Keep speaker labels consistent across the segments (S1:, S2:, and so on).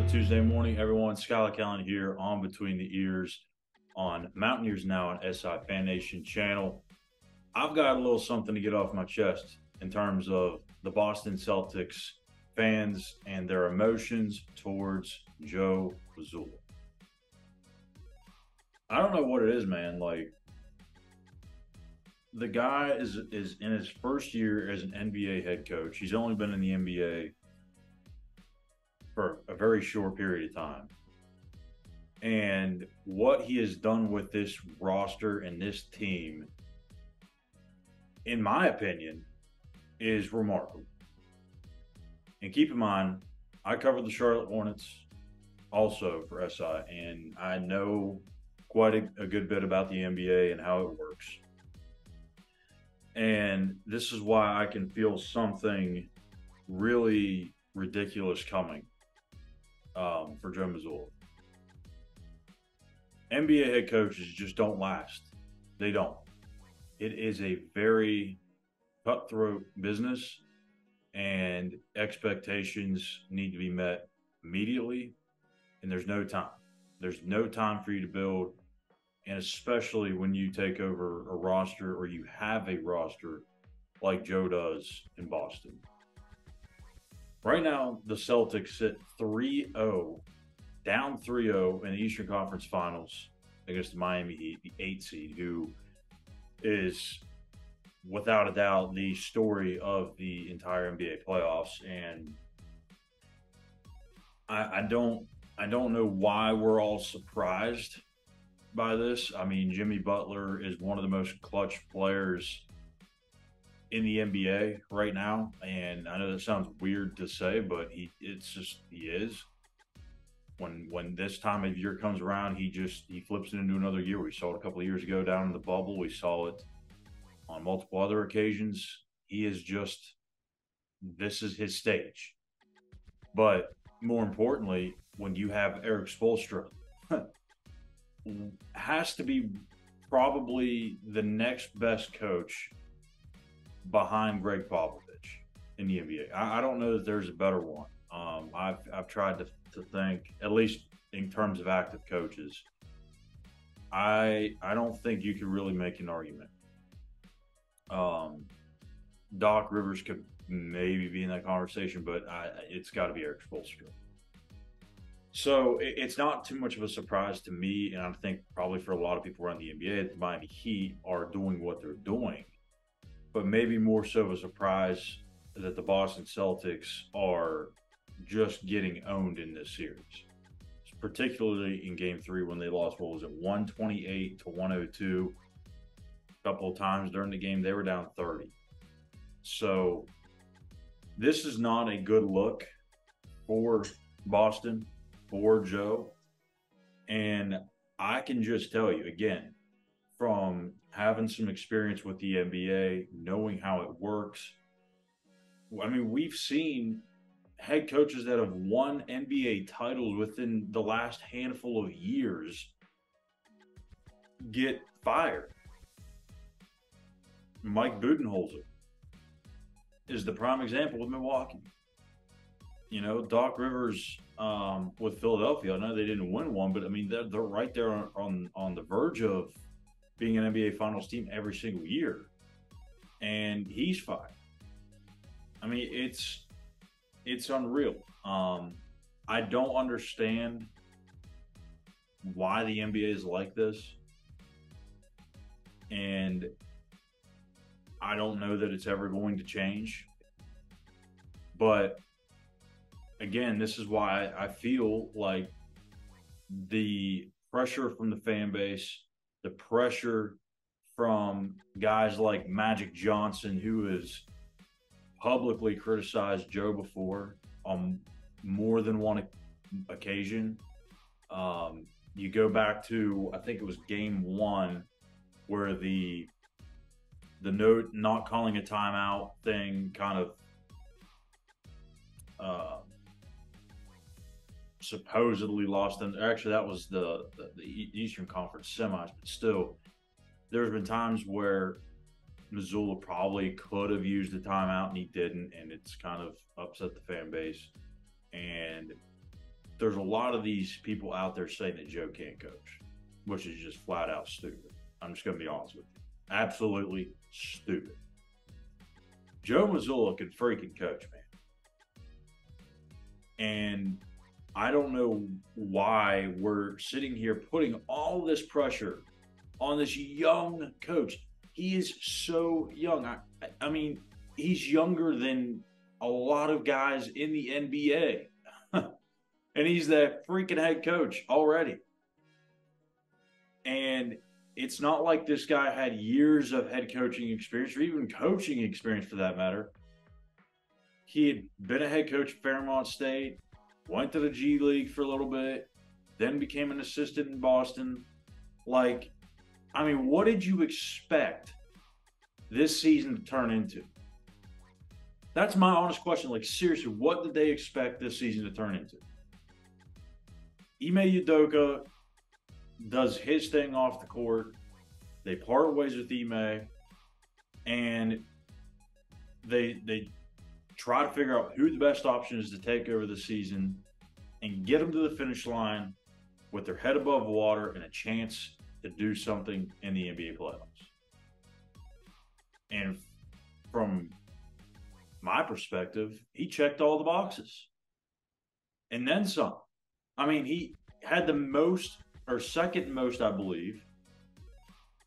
S1: Tuesday morning, everyone. Schuyler Callihan here on Between the Ears on Mountaineers Now on SI Fan Nation channel. I've got a little something to get off my chest in terms of the Boston Celtics fans and their emotions towards Joe Mazzulla. I don't know what it is, man. Like, the guy is in his first year as an NBA head coach. He's only been in the NBA for a very short period of time. And what he has done with this roster and this team, in my opinion, is remarkable. And keep in mind, I covered the Charlotte Hornets also for SI, and I know quite a good bit about the NBA and how it works. And this is why I can feel something really ridiculous coming for Joe Mazzulla. NBA head coaches just don't last. They don't. It is a very cutthroat business, and expectations need to be met immediately, and there's no time. There's no time for you to build, and especially when you take over a roster or you have a roster like Joe does in Boston. Right now, the Celtics sit 3-0, down 3-0 in the Eastern Conference Finals against the Miami Heat, the 8 seed, who is without a doubt the story of the entire NBA playoffs. And I don't know why we're all surprised by this. I mean, Jimmy Butler is one of the most clutch players in the NBA right now, and I know that sounds weird to say, but he is. When this time of year comes around, he flips it into another year. We saw it a couple of years ago down in the bubble. We saw it on multiple other occasions. He is just, this is his stage. But more importantly, when you have Eric Spoelstra, has to be probably the next best coach behind Greg Popovich in the NBA. I don't know that there's a better one. I've tried to think, at least in terms of active coaches. I don't think you could really make an argument. Doc Rivers could maybe be in that conversation, but it's got to be Eric Spoelstra. So it's not too much of a surprise to me, and I think probably for a lot of people around the NBA, that the Miami Heat are doing what they're doing. But maybe more so of a surprise that the Boston Celtics are just getting owned in this series, particularly in Game 3 when they lost, 128 to 102. A couple of times during the game, they were down 30. So this is not a good look for Boston, for Joe. And I can just tell you, again, from having some experience with the NBA, knowing how it works. I mean, we've seen head coaches that have won NBA titles within the last handful of years get fired. Mike Budenholzer is the prime example with Milwaukee. You know, Doc Rivers with Philadelphia. I know they didn't win one, but I mean, they're right there on the verge of being an NBA Finals team every single year, and he's fired. I mean, it's unreal. I don't understand why the NBA is like this, and I don't know that it's ever going to change. But again, this is why I feel like the pressure from the fan base, the pressure from guys like Magic Johnson, who has publicly criticized Joe before on more than one occasion. You go back to, I think it was Game 1, where the note not calling a timeout thing kind of supposedly lost them. Actually, that was the Eastern Conference semis, but still, there's been times where Mazzulla probably could have used the timeout and he didn't, and it's kind of upset the fan base. And there's a lot of these people out there saying that Joe can't coach, which is just flat out stupid. I'm just going to be honest with you. Absolutely stupid. Joe Mazzulla can freaking coach, man. And I don't know why we're sitting here putting all this pressure on this young coach. He is so young. I mean, he's younger than a lot of guys in the NBA. And he's the freaking head coach already. And it's not like this guy had years of head coaching experience or even coaching experience for that matter. He had been a head coach at Fairmont State, went to the G League for a little bit, then became an assistant in Boston. Like, I mean, what did you expect this season to turn into? That's my honest question. Like, seriously, what did they expect this season to turn into? Ime Udoka does his thing off the court. They part ways with Ime, and they try to figure out who the best option is to take over the season and get them to the finish line with their head above water and a chance to do something in the NBA playoffs. And from my perspective, he checked all the boxes and then some. I mean, he had the most or second most, I believe,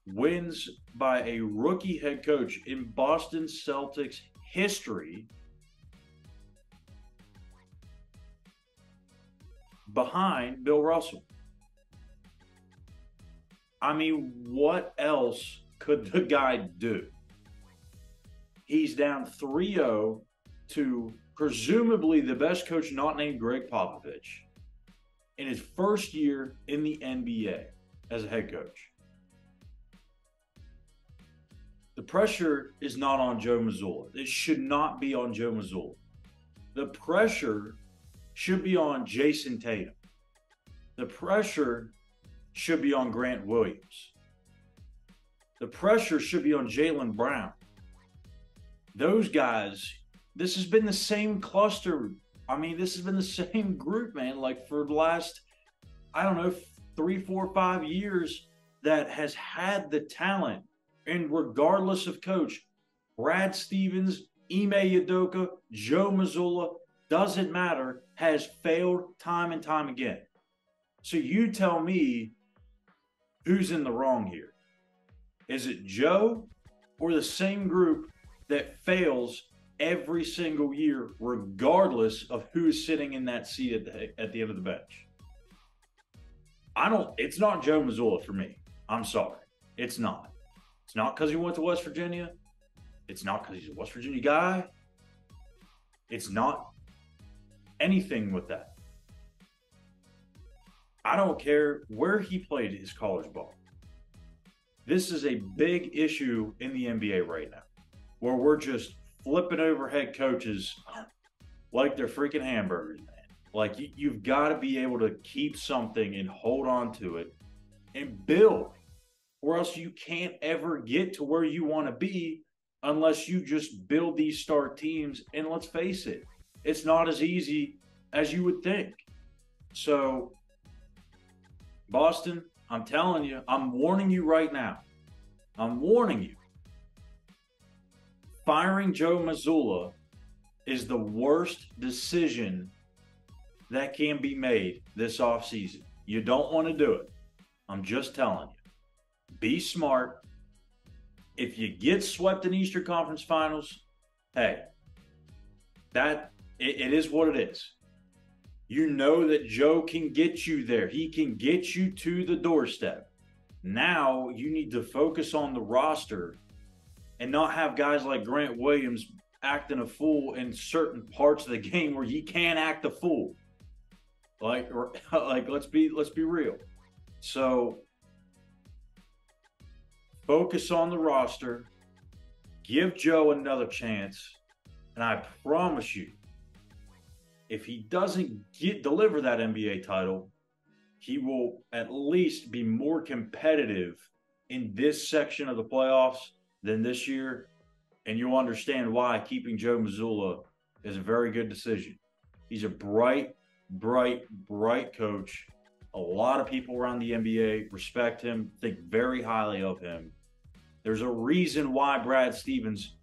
S1: wins by a rookie head coach in Boston Celtics history, behind Bill Russell. I mean, what else could the guy do? He's down 3-0 to presumably the best coach not named Greg Popovich in his first year in the NBA as a head coach. The pressure is not on Joe Mazzulla. It should not be on Joe Mazzulla. The pressure should be on Jason Tatum. The pressure should be on Grant Williams. The pressure should be on Jaylen Brown. Those guys, this has been the same cluster. I mean, this has been the same group, man, like for the last, I don't know, 3, 4, 5 years that has had the talent. And regardless of coach, Brad Stevens, Ime Udoka, Joe Mazzulla, doesn't matter, has failed time and time again. So you tell me who's in the wrong here. Is it Joe or the same group that fails every single year, regardless of who's sitting in that seat at the end of the bench? It's not Joe Mazzulla for me. I'm sorry. It's not. It's not because he went to West Virginia. It's not because he's a West Virginia guy. It's not anything with that. I don't care where he played his college ball. This is a big issue in the NBA right now, where we're just flipping over head coaches like they're freaking hamburgers, man. Like, you've got to be able to keep something and hold on to it and build, or else you can't ever get to where you want to be unless you just build these star teams. And let's face it, it's not as easy as you would think. So, Boston, I'm telling you, I'm warning you right now. I'm warning you. Firing Joe Mazzulla is the worst decision that can be made this offseason. You don't want to do it. I'm just telling you. Be smart. If you get swept in Eastern Conference Finals, hey, it is what it is. You know that Joe can get you there. He can get you to the doorstep. Now you need to focus on the roster and not have guys like Grant Williams acting a fool in certain parts of the game where you can't act a fool. Like let's be real. So focus on the roster. Give Joe another chance. And I promise you, if he doesn't deliver that NBA title, he will at least be more competitive in this section of the playoffs than this year. And you'll understand why keeping Joe Mazzulla is a very good decision. He's a bright, bright, bright coach. A lot of people around the NBA respect him, think very highly of him. There's a reason why Brad Stevens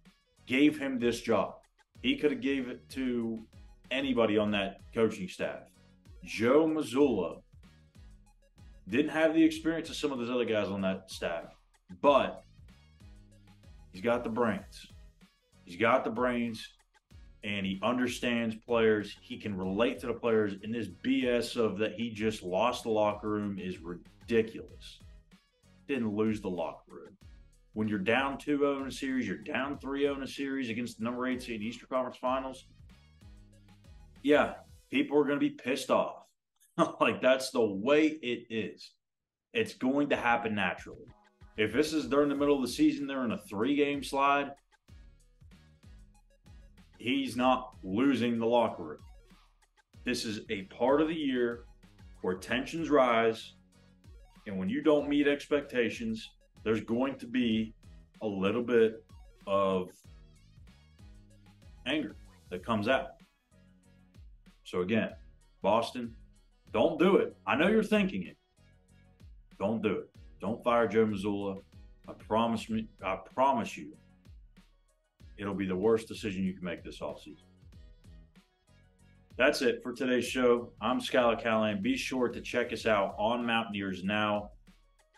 S1: gave him this job. He could have gave it to anybody on that coaching staff. Joe Mazzulla didn't have the experience of some of those other guys on that staff, but he's got the brains. He's got the brains, and he understands players. He can relate to the players, and this BS of that he just lost the locker room is ridiculous. Didn't lose the locker room. When you're down 2-0 in a series, you're down 3-0 in a series against the number 8 seed Eastern Conference Finals, yeah, people are going to be pissed off. Like, that's the way it is. It's going to happen naturally. If this is during the middle of the season, they're in a 3-game slide, he's not losing the locker room. This is a part of the year where tensions rise, and when you don't meet expectations, there's going to be a little bit of anger that comes out. So again, Boston, don't do it. I know you're thinking it. Don't do it. Don't fire Joe Mazzulla. I promise you, it'll be the worst decision you can make this offseason. That's it for today's show. I'm Schuyler Callihan. Be sure to check us out on Mountaineers Now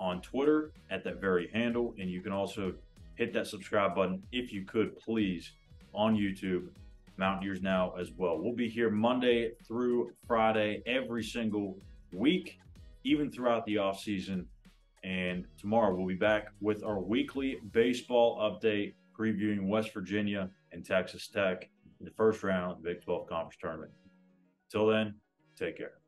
S1: on Twitter at that very handle. And you can also hit that subscribe button, if you could, please, on YouTube, Mountaineers Now as well. We'll be here Monday through Friday every single week, even throughout the offseason. And tomorrow we'll be back with our weekly baseball update, previewing West Virginia and Texas Tech in the first round of the Big 12 Conference Tournament. Till then, take care.